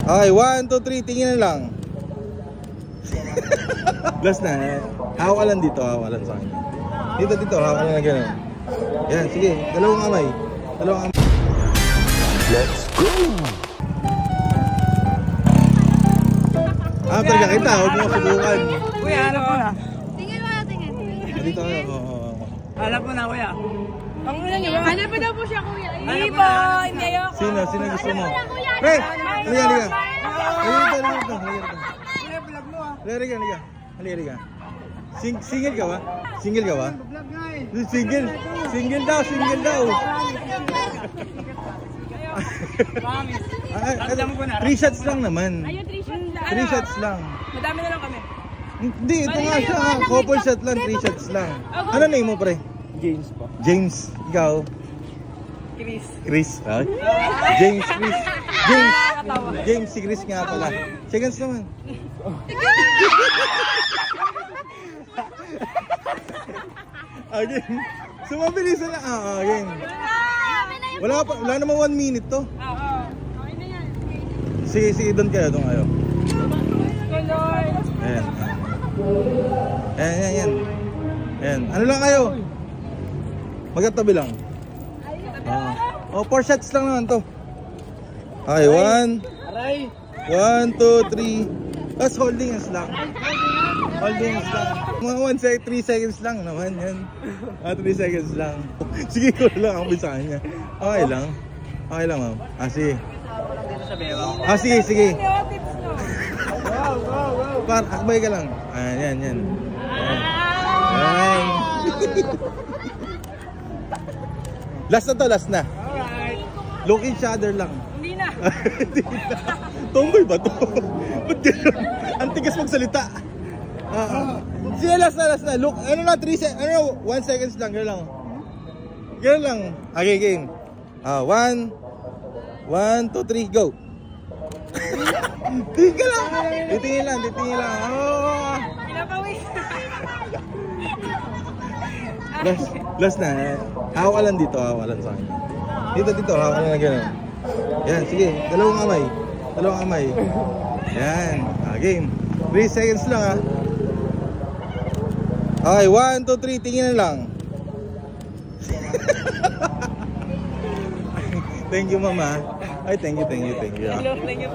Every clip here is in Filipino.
Okay, 1, 2, 3, tingin na lang. Last na. Hawak ka lang dito, hawak ka lang sa akin. Dito, hawak ka lang na gano'n. Yan, sige, dalawang kamay. Let's go! Talaga kita, huwag mo subukan. Kuya, hanap mo na. Tingin mo na, tingin. Dito kayo, Hanap mo na, kuya. Ang una niyo ba? Hanap mo daw po siya, kuya. Hindi po, hindi ayoko. Sino gusto mo? Pre! Halika. Halika. Kuya, vlog mo ah. Halika. Single ka ba? Vlog nga eh. Single daw. Promise. 3 shots lang naman. Ayun, 3 shots lang. 3 shots lang. Madami na lang kami. Hindi, ito nga siya. Couple shot lang, 3 shots lang. Ano name mo, pre? James po. James. Ikaw? Chris. James, si Chris nga pala. Seconds naman. Again. Sumabilis na lang. Again. Wala namang 1 minute to. Okay na yan. Sige, doon kayo. Ayan. Ano lang kayo? Magkatabi lang. 4 shots lang naman to. Okay, 1, 2, 3. Tapos holding hands lang. Mga 3 seconds lang naman yan. 3 seconds lang. Sige ko lang ako sa kanya. Okay lang, ma'am. Sige. Sige. Akbay ka lang. Yan. Last na. Look each other lang. Hindi na. Tomboy ba to? Ba't gano'n? Ang tigas magsalita. Sige, last na. Look, 1 seconds lang. Gano'n lang. Okay, game. 1, 2, 3, go. Tingin lang. Titingin lang. Pinapawis. Last na. Hawak ka lang dito, hawak ka lang sa akin. Dito, hawak ka lang na gano'n. Yan, sige. Dalawang kamay. Yan. Game. 3 seconds lang Okay, 1, 2, 3, tingin na lang. Thank you, mama. Ay, thank you. Thank you po. Thank you.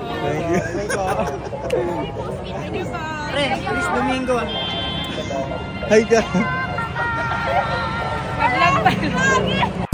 Pre, Chris Domingo. Hi ka. Mag-vlog pa.